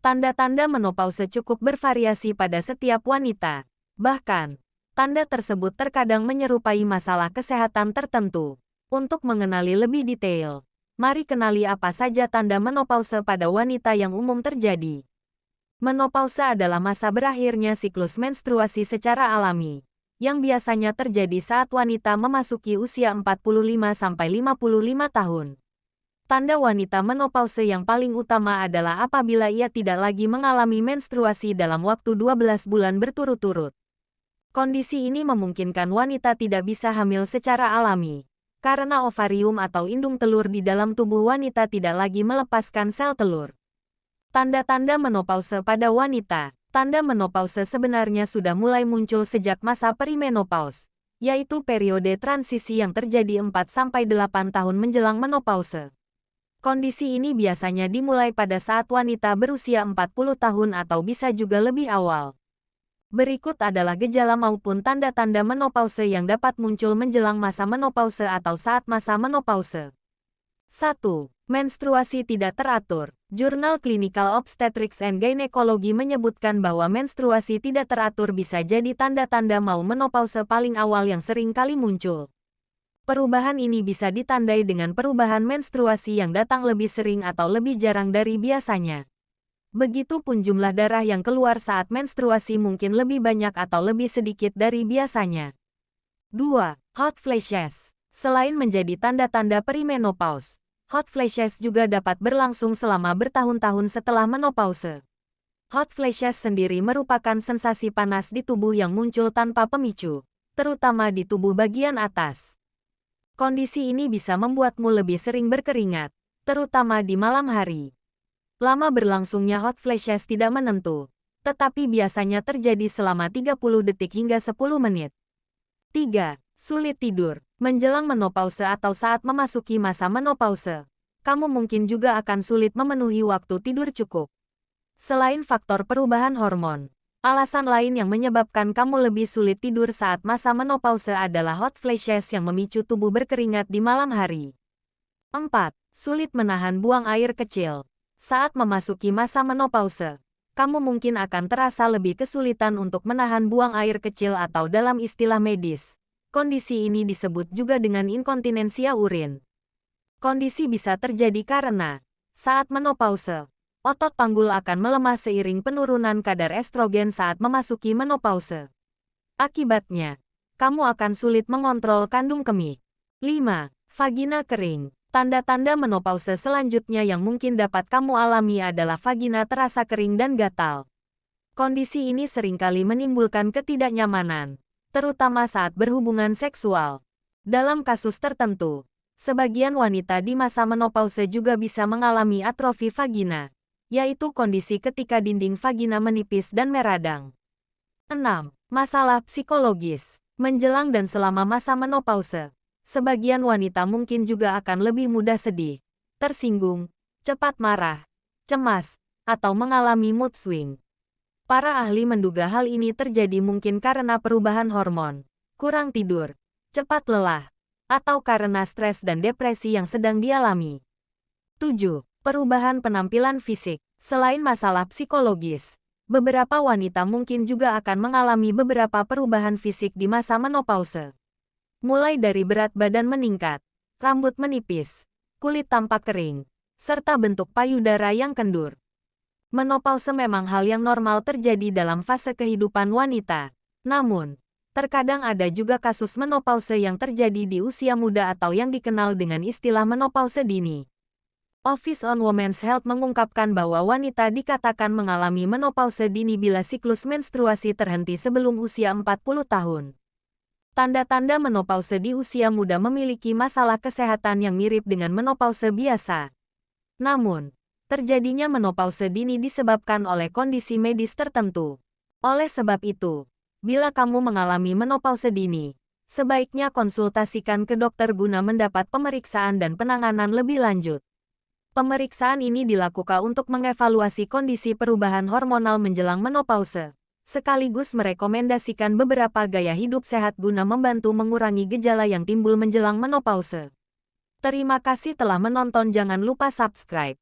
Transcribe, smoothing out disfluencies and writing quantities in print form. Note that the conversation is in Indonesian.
Tanda-tanda menopause cukup bervariasi pada setiap wanita. Bahkan, tanda tersebut terkadang menyerupai masalah kesehatan tertentu. Untuk mengenali lebih detail, mari kenali apa saja tanda menopause pada wanita yang umum terjadi. Menopause adalah masa berakhirnya siklus menstruasi secara alami, yang biasanya terjadi saat wanita memasuki usia 45-55 tahun. Tanda wanita menopause yang paling utama adalah apabila ia tidak lagi mengalami menstruasi dalam waktu 12 bulan berturut-turut. Kondisi ini memungkinkan wanita tidak bisa hamil secara alami, karena ovarium atau indung telur di dalam tubuh wanita tidak lagi melepaskan sel telur. Tanda-tanda menopause pada wanita. Tanda menopause sebenarnya sudah mulai muncul sejak masa perimenopause, yaitu periode transisi yang terjadi 4-8 tahun menjelang menopause. Kondisi ini biasanya dimulai pada saat wanita berusia 40 tahun atau bisa juga lebih awal. Berikut adalah gejala maupun tanda-tanda menopause yang dapat muncul menjelang masa menopause atau saat masa menopause. 1. Menstruasi tidak teratur. Jurnal Clinical Obstetrics and Gynecology menyebutkan bahwa menstruasi tidak teratur bisa jadi tanda-tanda mau menopause paling awal yang sering kali muncul. Perubahan ini bisa ditandai dengan perubahan menstruasi yang datang lebih sering atau lebih jarang dari biasanya. Begitupun jumlah darah yang keluar saat menstruasi mungkin lebih banyak atau lebih sedikit dari biasanya. 2. Hot flashes. Selain menjadi tanda-tanda perimenopause, hot flashes juga dapat berlangsung selama bertahun-tahun setelah menopause. Hot flashes sendiri merupakan sensasi panas di tubuh yang muncul tanpa pemicu, terutama di tubuh bagian atas. Kondisi ini bisa membuatmu lebih sering berkeringat, terutama di malam hari. Lama berlangsungnya hot flashes tidak menentu, tetapi biasanya terjadi selama 30 detik hingga 10 menit. 3. Sulit tidur. Menjelang menopause atau saat memasuki masa menopause, kamu mungkin juga akan sulit memenuhi waktu tidur cukup. Selain faktor perubahan hormon, alasan lain yang menyebabkan kamu lebih sulit tidur saat masa menopause adalah hot flashes yang memicu tubuh berkeringat di malam hari. 4. Sulit menahan buang air kecil. Saat memasuki masa menopause, kamu mungkin akan terasa lebih kesulitan untuk menahan buang air kecil atau dalam istilah medis, kondisi ini disebut juga dengan inkontinensia urin. Kondisi bisa terjadi karena, saat menopause, otot panggul akan melemah seiring penurunan kadar estrogen saat memasuki menopause. Akibatnya, kamu akan sulit mengontrol kandung kemih. 5. Vagina kering. Tanda-tanda menopause selanjutnya yang mungkin dapat kamu alami adalah vagina terasa kering dan gatal. Kondisi ini seringkali menimbulkan ketidaknyamanan, terutama saat berhubungan seksual. Dalam kasus tertentu, sebagian wanita di masa menopause juga bisa mengalami atrofi vagina, yaitu kondisi ketika dinding vagina menipis dan meradang. 6. Masalah psikologis. Menjelang dan selama masa menopause, sebagian wanita mungkin juga akan lebih mudah sedih, tersinggung, cepat marah, cemas, atau mengalami mood swing. Para ahli menduga hal ini terjadi mungkin karena perubahan hormon, kurang tidur, cepat lelah, atau karena stres dan depresi yang sedang dialami. 7. Perubahan penampilan fisik. Selain masalah psikologis, beberapa wanita mungkin juga akan mengalami beberapa perubahan fisik di masa menopause. Mulai dari berat badan meningkat, rambut menipis, kulit tampak kering, serta bentuk payudara yang kendur. Menopause memang hal yang normal terjadi dalam fase kehidupan wanita. Namun, terkadang ada juga kasus menopause yang terjadi di usia muda atau yang dikenal dengan istilah menopause dini. Office on Women's Health mengungkapkan bahwa wanita dikatakan mengalami menopause dini bila siklus menstruasi terhenti sebelum usia 40 tahun. Tanda-tanda menopause di usia muda memiliki masalah kesehatan yang mirip dengan menopause biasa. Namun, terjadinya menopause dini disebabkan oleh kondisi medis tertentu. Oleh sebab itu, bila kamu mengalami menopause dini, sebaiknya konsultasikan ke dokter guna mendapat pemeriksaan dan penanganan lebih lanjut. Pemeriksaan ini dilakukan untuk mengevaluasi kondisi perubahan hormonal menjelang menopause, sekaligus merekomendasikan beberapa gaya hidup sehat guna membantu mengurangi gejala yang timbul menjelang menopause. Terima kasih telah menonton, jangan lupa subscribe.